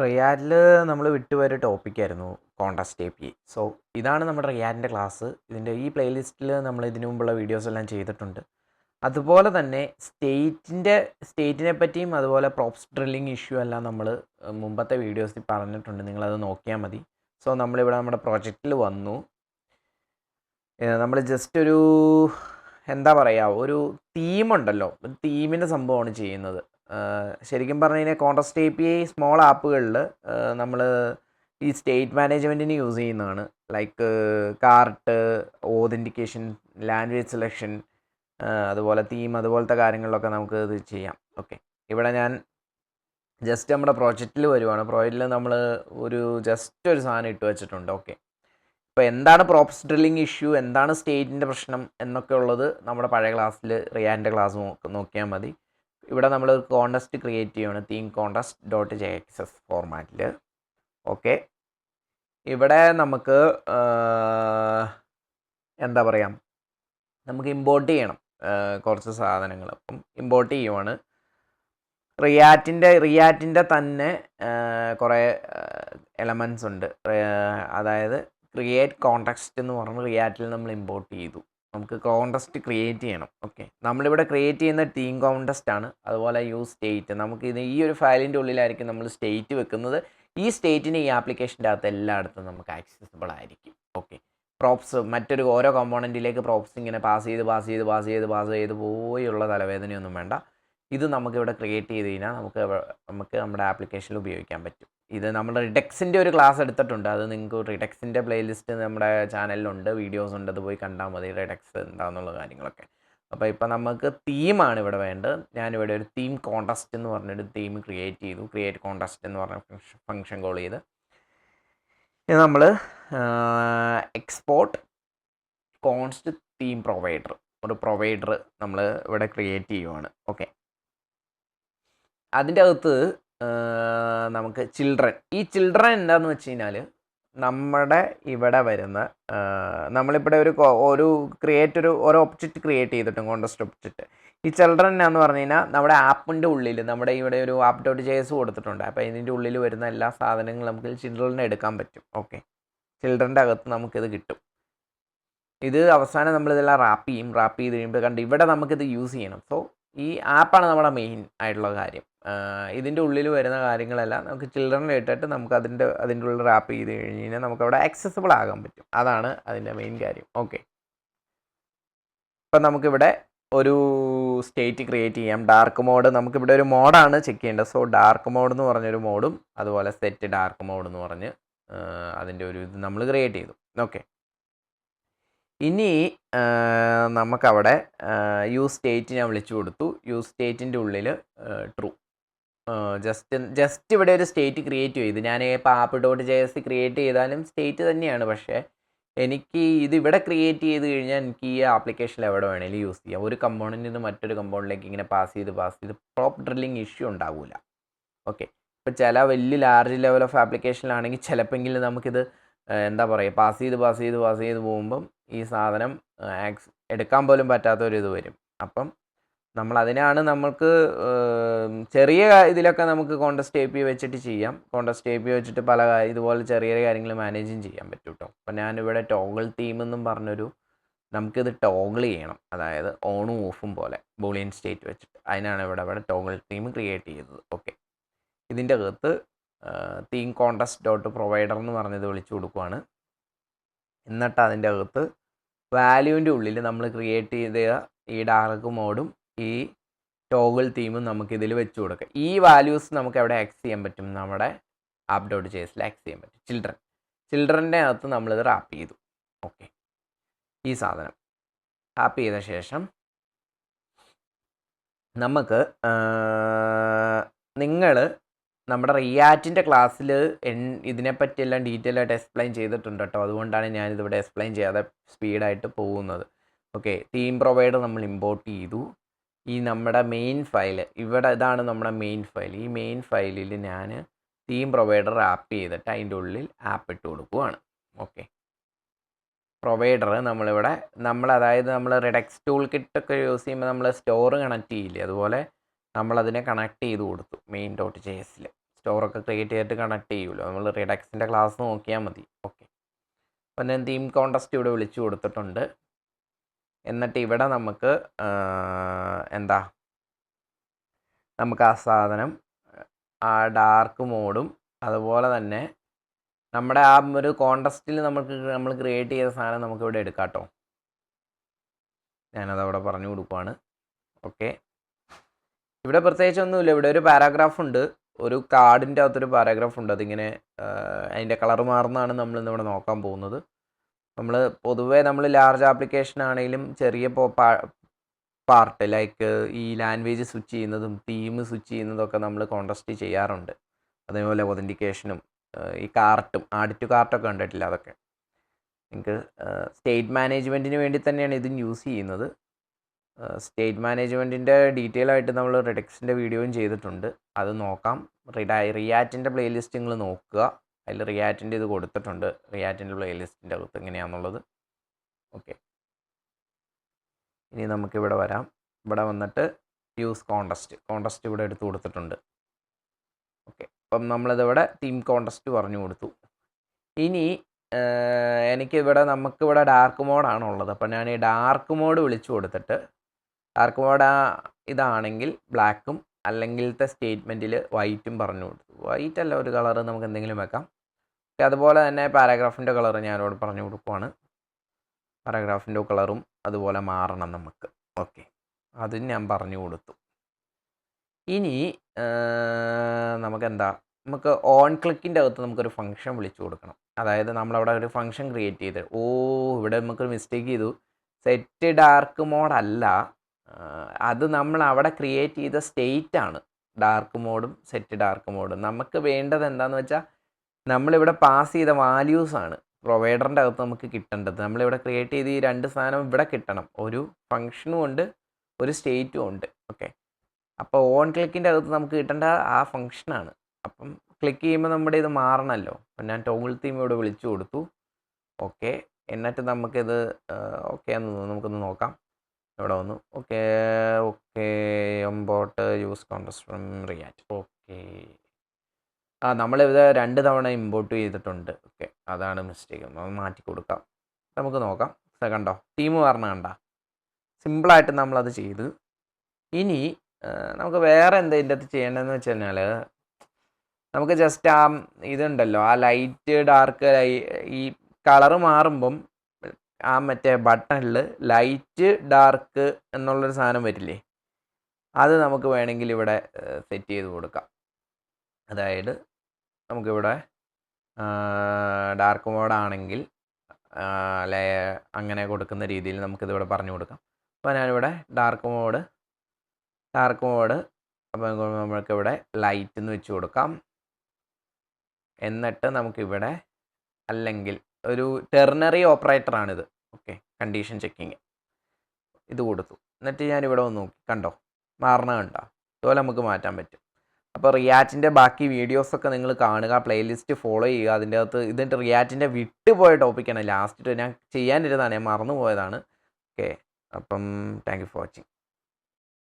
റിയാറ്റിൽ നമ്മൾ വിട്ടുപോയൊരു ടോപ്പിക്കായിരുന്നു contest API. So ഇതാണ് നമ്മുടെ റിയാറ്റിൻ്റെ ക്ലാസ്. ഇതിൻ്റെ ഈ പ്ലേലിസ്റ്റിൽ നമ്മൾ ഇതിനു മുമ്പുള്ള വീഡിയോസ് എല്ലാം ചെയ്തിട്ടുണ്ട്. അതുപോലെ തന്നെ സ്റ്റേറ്റിനെ പറ്റിയും അതുപോലെ പ്രോപ്സ് ഡ്രില്ലിംഗ് ഇഷ്യൂ എല്ലാം നമ്മൾ മുമ്പത്തെ വീഡിയോസിൽ പറഞ്ഞിട്ടുണ്ട്. നിങ്ങളത് നോക്കിയാൽ മതി. സോ നമ്മളിവിടെ നമ്മുടെ പ്രൊജക്റ്റിൽ വന്നു. നമ്മൾ ജസ്റ്റ് ഒരു എന്താ പറയുക, ഒരു തീമുണ്ടല്ലോ, ഒരു തീമിൻ്റെ സംഭവമാണ് ചെയ്യുന്നത്. ശരിക്കും പറഞ്ഞു കഴിഞ്ഞാൽ കോണ്ടസ്റ്റ് API സ്മോൾ ആപ്പുകളിൽ നമ്മൾ ഈ സ്റ്റേറ്റ് മാനേജ്മെൻറ്റിന് യൂസ് ചെയ്യുന്നതാണ്. Like cart, authentication, language selection, അതുപോലെ തീം, അതുപോലത്തെ കാര്യങ്ങളിലൊക്കെ നമുക്ക് ഇത് ചെയ്യാം. ഓക്കെ, ഇവിടെ ഞാൻ ജസ്റ്റ് നമ്മുടെ പ്രോജക്റ്റിൽ വരുവാണ്. പ്രോജക്റ്റിൽ നമ്മൾ ജസ്റ്റ് ഒരു സാധനം ഇട്ട് വെച്ചിട്ടുണ്ട്. ഓക്കെ, ഇപ്പോൾ എന്താണ് പ്രോപ്സ് ഡ്രില്ലിംഗ് ഇഷ്യൂ, എന്താണ് സ്റ്റേറ്റിൻ്റെ പ്രശ്നം എന്നൊക്കെ ഉള്ളത് നമ്മുടെ പഴയ ക്ലാസ്സിൽ റിയാൻ്റെ ക്ലാസ് നോക്കിയാൽ മതി. ഇവിടെ നമ്മൾ കോണ്ടസ്റ്റ് ക്രിയേറ്റ് ചെയ്യുകയാണ്, തീം contest.jxs ഫോർമാറ്റിൽ. ഓക്കെ, ഇവിടെ നമുക്ക് എന്താ പറയുക, നമുക്ക് ഇമ്പോർട്ട് ചെയ്യണം കുറച്ച് സാധനങ്ങൾ. അപ്പം ഇമ്പോർട്ട് ചെയ്യുവാണ്. റിയാറ്റിൻ്റെ തന്നെ കുറേ എലമെൻറ്റ്സ് ഉണ്ട്. അതായത് ക്രിയേറ്റ് കോണ്ടക്സ്റ്റ് എന്ന് പറഞ്ഞ് റിയാറ്റിൽ നമ്മൾ ഇമ്പോർട്ട് ചെയ്തു. നമുക്ക് കോണ്ടസ്റ്റ് ക്രിയേറ്റ് ചെയ്യണം. ഓക്കെ, നമ്മളിവിടെ ക്രിയേറ്റ് ചെയ്യുന്ന തീം കോണ്ടസ്റ്റ് ആണ്. അതുപോലെ യൂസ് സ്റ്റേറ്റ്, നമുക്കിത് ഈ ഒരു ഫയലിൻ്റെ ഉള്ളിലായിരിക്കും നമ്മൾ സ്റ്റേറ്റ് വെക്കുന്നത്. ഈ സ്റ്റേറ്റിന് ഈ ആപ്ലിക്കേഷൻ്റെ അകത്ത് എല്ലായിടത്തും നമുക്ക് ആക്സസിബിൾ ആയിരിക്കും. ഓക്കെ, പ്രോപ്സ് മറ്റൊരു ഓരോ കമ്പോണൻറ്റിലേക്ക് പ്രോപ്സ് ഇങ്ങനെ പാസ് ചെയ്ത് പോയുള്ള തലവേദനയൊന്നും വേണ്ട. ഇത് നമുക്കിവിടെ ക്രിയേറ്റ് ചെയ്ത് കഴിഞ്ഞാൽ നമുക്ക് നമ്മുടെ ആപ്ലിക്കേഷനിൽ ഉപയോഗിക്കാൻ പറ്റും. ഇത് നമ്മൾ റിഡക്സിൻ്റെ ഒരു ക്ലാസ് എടുത്തിട്ടുണ്ട്. അത് നിങ്ങൾക്ക് റിഡക്സിൻ്റെ പ്ലേലിസ്റ്റ് നമ്മുടെ ചാനലിലുണ്ട്, വീഡിയോസ് ഉണ്ട്, അത് പോയി കണ്ടാൽ മതി റിഡക്സ് എന്താണെന്നുള്ള കാര്യങ്ങളൊക്കെ. അപ്പോൾ ഇപ്പോൾ നമുക്ക് തീമാണ് ഇവിടെ വേണ്ടത്. ഞാനിവിടെ ഒരു തീം കോണ്ടസ്റ്റ് എന്ന് പറഞ്ഞൊരു തീം ക്രിയേറ്റ് ചെയ്തു. ക്രിയേറ്റ് കോണ്ടസ്റ്റ് എന്ന് പറഞ്ഞ ഫംഗ്ഷൻ കോൾ ചെയ്ത് നമ്മൾ എക്സ്പോർട്ട് കോൺസ്റ്റ് തീം പ്രൊവൈഡർ, ഒരു പ്രൊവൈഡർ നമ്മൾ ഇവിടെ ക്രിയേറ്റ് ചെയ്യുവാണ്. ഓക്കെ, അതിൻ്റെ അകത്ത് നമുക്ക് ഈ ചിൽഡ്രൻ എന്താണെന്ന് വെച്ച് കഴിഞ്ഞാൽ നമ്മുടെ ഇവിടെ വരുന്ന നമ്മളിവിടെ ഒരു ഒബ്ജക്റ്റ് ക്രിയേറ്റ് ചെയ്തിട്ടുണ്ട്, കോണ്ടസ്റ്റ് ഒബ്ജക്റ്റ്. ഈ ചിൽഡ്രൻ എന്ന് പറഞ്ഞു കഴിഞ്ഞാൽ നമ്മുടെ ആപ്പിൻ്റെ ഉള്ളിൽ നമ്മുടെ ഇവിടെ ഒരു app.js കൊടുത്തിട്ടുണ്ട്. അപ്പോൾ ഇതിൻ്റെ ഉള്ളിൽ വരുന്ന എല്ലാ സാധനങ്ങളും നമുക്ക് ചിൽഡ്രനെ എടുക്കാൻ പറ്റും. ഓക്കെ, ചിൽഡ്രൻ്റെ അകത്ത് നമുക്കിത് കിട്ടും. ഇത് അവസാനം നമ്മളിതെല്ലാം റാപ്പ് ചെയ്ത് കഴിയുമ്പോൾ ഇവിടെ നമുക്കിത് യൂസ് ചെയ്യണം. സോ ഈ ആപ്പാണ് നമ്മുടെ മെയിൻ ആയിട്ടുള്ള കാര്യം. ഇതിൻ്റെ ഉള്ളിൽ വരുന്ന കാര്യങ്ങളെല്ലാം നമുക്ക് ചിൽഡ്രനിൽ ഇട്ടിട്ട് നമുക്ക് അതിൻ്റെ ഉള്ളിൽ റാപ്പ് ചെയ്ത് കഴിഞ്ഞ് കഴിഞ്ഞാൽ നമുക്ക് അവിടെ ആക്സസിബിൾ ആകാൻ പറ്റും. അതാണ് അതിൻ്റെ മെയിൻ കാര്യം. ഓക്കെ, ഇപ്പം നമുക്കിവിടെ ഒരു സ്റ്റേറ്റ് ക്രിയേറ്റ് ചെയ്യാം. ഡാർക്ക് മോഡ്, നമുക്കിവിടെ ഒരു മോഡാണ് ചെക്ക് ചെയ്യേണ്ടത്. സോ ഡാർക്ക് മോഡ് എന്ന് പറഞ്ഞൊരു മോഡും അതുപോലെ സെറ്റ് ഡാർക്ക് മോഡ് എന്ന് പറഞ്ഞ് അതിൻ്റെ ഒരു ഇത് നമ്മൾ ക്രിയേറ്റ് ചെയ്തു. ഓക്കെ, ഇനി നമുക്കവിടെ യൂസ് സ്റ്റേറ്റ് ഞാൻ വിളിച്ചു കൊടുത്തു. യൂസ് സ്റ്റേറ്റിൻ്റെ ഉള്ളിൽ ട്രൂ, ജസ്റ്റ് ഇവിടെ ഒരു സ്റ്റേറ്റ് ക്രിയേറ്റ് ചെയ്തു. ഞാൻ ഇപ്പോൾ app.js ക്രിയേറ്റ് ചെയ്താലും സ്റ്റേറ്റ് തന്നെയാണ്. പക്ഷേ എനിക്ക് ഇത് ഇവിടെ ക്രിയേറ്റ് ചെയ്ത് കഴിഞ്ഞാൽ എനിക്ക് ഈ ആപ്ലിക്കേഷനിൽ എവിടെ വേണമെങ്കിലും യൂസ് ചെയ്യാം. ഒരു കമ്പോണൻറ്റിൽ നിന്ന് മറ്റൊരു കമ്പോണൻറ്റിലേക്ക് ഇങ്ങനെ പാസ് ചെയ്ത് പ്രോപ്പ് ഡ്രില്ലിംഗ് ഇഷ്യൂ ഉണ്ടാവില്ല. ഓക്കെ, ഇപ്പോൾ ചില വലിയ ലാർജ് ലെവൽ ഓഫ് ആപ്ലിക്കേഷനിലാണെങ്കിൽ ചിലപ്പോൾ നമുക്കിത് എന്താ പറയുക, പാസ് ചെയ്ത് പോകുമ്പം ഈ സാധനം എടുക്കാൻ പോലും പറ്റാത്തൊരിത് വരും. അപ്പം നമ്മൾക്ക് ചെറിയ ഇതിലൊക്കെ നമുക്ക് കോണ്ടസ്റ്റ് API വെച്ചിട്ട് ചെയ്യാം. കോണ്ടസ്റ്റ് API വെച്ചിട്ട് പല ഇതുപോലെ ചെറിയ കാര്യങ്ങൾ മാനേജും ചെയ്യാൻ പറ്റും കേട്ടോ. അപ്പം ഞാനിവിടെ ടോഗിൾ തീം എന്നും പറഞ്ഞൊരു നമുക്കിത് ടോഗിൾ ചെയ്യണം. അതായത് ഓണും ഓഫും പോലെ ബൂളിയൻ സ്റ്റേറ്റ് വെച്ചിട്ട് അതിനാണ് ഇവിടെ ടോഗിൾ തീം ക്രിയേറ്റ് ചെയ്തത്. ഓക്കെ, ഇതിൻ്റെ അകത്ത് തീം contest.provider എന്ന് പറഞ്ഞത് വിളിച്ചു കൊടുക്കുവാണ്. എന്നിട്ട് അതിൻ്റെ അകത്ത് വാല്യൂവിൻ്റെ ഉള്ളിൽ നമ്മൾ ക്രിയേറ്റ് ചെയ്ത ഈ ഡാർക്ക് മോഡും ഈ ടോഗിൾ തീമും നമുക്കിതിൽ വെച്ച് കൊടുക്കാം. ഈ വാല്യൂസ് നമുക്ക് എവിടെ ആക്സസ് ചെയ്യാൻ പറ്റും, നമ്മുടെ app.js ആക്സസ് ചെയ്യാൻ പറ്റും. ചിൽഡ്രൻ്റെ അകത്ത് നമ്മളിത് റാപ്പ് ചെയ്തു. ഓക്കെ, ഈ സാധനം റാപ്പ് ചെയ്ത ശേഷം നമുക്ക് നിങ്ങൾ നമ്മുടെ റിയാറ്റിൻ്റെ ക്ലാസ്സിൽ ഇതിനെപ്പറ്റിയെല്ലാം ഡീറ്റെയിൽ ആയിട്ട് എക്സ്പ്ലെയിൻ ചെയ്തിട്ടുണ്ട് കേട്ടോ. അതുകൊണ്ടാണ് ഞാനിതിവിടെ എക്സ്പ്ലെയിൻ ചെയ്യാതെ സ്പീഡായിട്ട് പോകുന്നത്. ഓക്കെ, തീം പ്രൊവൈഡർ നമ്മൾ ഇമ്പോർട്ട് ചെയ്തു. ഈ നമ്മുടെ മെയിൻ ഫയൽ ഇതാണ് നമ്മുടെ മെയിൻ ഫയൽ. ഈ മെയിൻ ഫയലിൽ ഞാൻ തീം പ്രൊവൈഡർ ആപ്പ് ചെയ്തിട്ട് അതിൻ്റെ ഉള്ളിൽ ആപ്പ് ഇട്ട് കൊടുക്കുവാണ്. ഓക്കെ, പ്രൊവൈഡർ അതായത് നമ്മൾ റിഡക്സ് ടൂൾ കിറ്റൊക്കെ യൂസ് ചെയ്യുമ്പോൾ നമ്മൾ സ്റ്റോർ കണക്ട് ചെയ്യില്ലേ, അതുപോലെ നമ്മളതിനെ കണക്ട് ചെയ്ത് കൊടുത്തു main.jsൽ. സ്റ്റോറൊക്കെ ക്രിയേറ്റ് ചെയ്തിട്ട് കണക്ട് ചെയ്യുമല്ലോ. നമ്മൾ റിഡക്സിൻ്റെ ക്ലാസ് നോക്കിയാൽ മതി. ഓക്കെ, അപ്പം ഞാൻ തീം കോൺടെസ്റ്റ് ഇവിടെ വിളിച്ചു കൊടുത്തിട്ടുണ്ട്. എന്നിട്ട് ഇവിടെ നമുക്ക് എന്താ നമുക്ക് ആ സാധനം ആ ഡാർക്ക് മോഡും അതുപോലെ തന്നെ നമ്മുടെ ആ ഒരു കോൺടെസ്റ്റിൽ നമ്മൾ ക്രിയേറ്റ് ചെയ്ത സാധനം നമുക്കിവിടെ എടുക്കാം കേട്ടോ. ഞാനതവിടെ പറഞ്ഞു കൊടുക്കുവാണ്. ഓക്കെ, ഇവിടെ പ്രത്യേകിച്ചൊന്നുമില്ല. ഇവിടെ ഒരു പാരാഗ്രാഫ് ഉണ്ട്, ഒരു കാർഡിൻ്റെ അകത്തൊരു പാരാഗ്രാഫ് ഉണ്ട്. അതിങ്ങനെ അതിൻ്റെ കളർ മാറുന്നതാണ് നമ്മൾ ഇന്നിവിടെ നോക്കാൻ പോകുന്നത്. നമ്മൾ പൊതുവേ നമ്മൾ ലാർജ് ആപ്ലിക്കേഷൻ ആണെങ്കിലും ചെറിയ പാർട്ട് ലൈക്ക് ഈ ലാംഗ്വേജ് സ്വിച്ച് ചെയ്യുന്നതും തീം സ്വിച്ച് ചെയ്യുന്നതൊക്കെ നമ്മൾ കോൺടെസ്റ്റ് ചെയ്യാറുണ്ട്. അതേപോലെ ഒതൻറ്റിക്കേഷനും ഈ കാർട്ടും ആഡ് ടു കാർട്ടൊക്കെ കണ്ടിട്ടില്ല. അതൊക്കെ നിങ്ങൾക്ക് സ്റ്റേറ്റ് മാനേജ്മെൻറ്റിന് വേണ്ടി തന്നെയാണ് ഇത് യൂസ് ചെയ്യുന്നത്. സ്റ്റേറ്റ് മാനേജ്മെൻറ്റിൻ്റെ ഡീറ്റെയിൽ ആയിട്ട് നമ്മൾ റിഡക്സിൻ്റെ വീഡിയോയും ചെയ്തിട്ടുണ്ട്, അത് നോക്കാം. റിയാക്റ്റിൻ്റെ പ്ലേലിസ്റ്റ് നിങ്ങൾ നോക്കുക, അതിൽ റിയാക്റ്റിൻ്റെ ഇത് കൊടുത്തിട്ടുണ്ട്, റിയാക്റ്റിൻ്റെ പ്ലേലിസ്റ്റിൻ്റെ അകത്ത് എങ്ങനെയാണെന്നുള്ളത്. ഓക്കെ, ഇനി നമുക്കിവിടെ വരാം. ഇവിടെ വന്നിട്ട് യൂസ് കോൺടെസ്റ്റ് ഇവിടെ എടുത്ത് കൊടുത്തിട്ടുണ്ട്. ഓക്കെ, അപ്പം നമ്മളിതിവിടെ തീം കോൺടെസ്റ്റ് പറഞ്ഞു കൊടുത്തു. ഇനി നമുക്കിവിടെ ഡാർക്ക് മോഡാണ് ഉള്ളത്. അപ്പം ഞാൻ ഈ ഡാർക്ക് മോഡ് വിളിച്ചു കൊടുത്തിട്ട് ഡാർക്ക് മോഡ് ഇതാണെങ്കിൽ ബ്ലാക്കും അല്ലെങ്കിലത്തെ സ്റ്റേറ്റ്മെൻറ്റിൽ വൈറ്റും പറഞ്ഞു കൊടുത്തു. വൈറ്റ് അല്ല, ഒരു കളറ് നമുക്ക് എന്തെങ്കിലും വെക്കാം. അതുപോലെ തന്നെ പാരാഗ്രാഫിൻ്റെ കളർ ഞാനിവിടെ പറഞ്ഞു കൊടുക്കുവാണ്. പാരാഗ്രാഫിൻ്റെ കളറും അതുപോലെ മാറണം നമുക്ക്. ഓക്കെ, അതും ഞാൻ പറഞ്ഞു കൊടുത്തു. ഇനി നമുക്ക് ഓൺ ക്ലിക്കിൻ്റെ അകത്ത് നമുക്കൊരു ഫംഗ്ഷൻ വിളിച്ചു കൊടുക്കണം. അതായത് നമ്മളവിടെ ഒരു ഫംഗ്ഷൻ ക്രിയേറ്റ് ചെയ്ത് ഇവിടെ നമുക്കൊരു മിസ്റ്റേക്ക് ചെയ്തു. സെറ്റ് ഡാർക്ക് മോഡ് അല്ല, അത് നമ്മൾ അവിടെ ക്രിയേറ്റ് ചെയ്ത സ്റ്റേറ്റ് ആണ് ഡാർക്ക് മോഡും സെറ്റ് ഡാർക്ക് മോഡും. നമുക്ക് വേണ്ടത് എന്താണെന്ന് വെച്ചാൽ നമ്മളിവിടെ പാസ് ചെയ്ത വാല്യൂസാണ് പ്രൊവൈഡറിൻ്റെ അകത്ത് നമുക്ക് കിട്ടേണ്ടത്. നമ്മളിവിടെ ക്രിയേറ്റ് ചെയ്ത് ഈ രണ്ട് സാധനം ഇവിടെ കിട്ടണം, ഒരു ഫംഗ്ഷനും ഉണ്ട് ഒരു സ്റ്റേറ്റും ഉണ്ട്. ഓക്കെ, അപ്പോൾ ഓൺ ക്ലിക്കിൻ്റെ അകത്ത് നമുക്ക് കിട്ടേണ്ട ആ ഫംഗ്ഷനാണ്. അപ്പം ക്ലിക്ക് ചെയ്യുമ്പോൾ നമ്മുടെ ഇത് മാറണമല്ലോ. അപ്പം ഞാൻ ടോഗിൾ തീം ഇവിടെ വിളിച്ചു കൊടുത്തു. ഓക്കെ, എന്നിട്ട് നമുക്കിത് ഓക്കെ നമുക്കൊന്ന് നോക്കാം. ഇവിടെ വന്നു. Okay import use contest from react. Okay, നമ്മളിത് 2 തവണ ഇമ്പോർട്ട് ചെയ്തിട്ടുണ്ട്. ഓക്കെ, അതാണ് മിസ്റ്റേക്ക്. അത് മാറ്റി കൊടുക്കാം. നമുക്ക് നോക്കാം. കണ്ടോ, ടീം പറഞ്ഞ കണ്ട, സിമ്പിളായിട്ട് നമ്മളത് ചെയ്ത്. ഇനി നമുക്ക് വേറെ എന്താ ഇതിൻ്റെ അകത്ത് ചെയ്യേണ്ടതെന്ന് വെച്ച് കഴിഞ്ഞാൽ നമുക്ക് ജസ്റ്റ് ആ ഇതുണ്ടല്ലോ, ആ ലൈറ്റ് ഡാർക്ക് ഈ കളറ് മാറുമ്പം ആ മറ്റേ ബട്ടണിൽ ലൈറ്റ് ഡാർക്ക് എന്നുള്ളൊരു സാധനം വരില്ലേ, അത് നമുക്ക് വേണമെങ്കിൽ ഇവിടെ സെറ്റ് ചെയ്ത് കൊടുക്കാം. അതായത് നമുക്കിവിടെ ഡാർക്ക് മോഡാണെങ്കിൽ അങ്ങനെ കൊടുക്കുന്ന രീതിയിൽ നമുക്കിതിവിടെ പറഞ്ഞു കൊടുക്കാം. അപ്പോൾ ഞാനിവിടെ ഡാർക്ക് മോഡ് അപ്പോൾ നമുക്കിവിടെ ലൈറ്റ് എന്ന് വെച്ച് കൊടുക്കാം. എന്നിട്ട് നമുക്കിവിടെ അല്ലെങ്കിൽ ഒരു ടെർണറി ഓപ്പറേറ്ററാണിത്. ഓക്കെ, കണ്ടീഷൻ ചെക്കിങ് ഇത് കൊടുത്തു. എന്നിട്ട് ഞാനിവിടെ ഒന്ന് നോക്കി, കണ്ടോ മാറണ കണ്ടോ, അതുപോലെ നമുക്ക് മാറ്റാൻ പറ്റും. അപ്പോൾ റിയാക്റ്റിൻ്റെ ബാക്കി വീഡിയോസൊക്കെ നിങ്ങൾ കാണുക, പ്ലേലിസ്റ്റ് ഫോളോ ചെയ്യുക. അതിൻ്റെ അകത്ത് ഇതിൻ്റെ റിയാക്റ്റിൻ്റെ വിട്ടുപോയ ടോപ്പിക്കാണ് ലാസ്റ്റ് ഞാൻ ചെയ്യാനിരുന്നതാണ്, ഞാൻ മറന്നു പോയതാണ്. ഓക്കെ, അപ്പം താങ്ക് യു ഫോർ വാച്ചിങ്.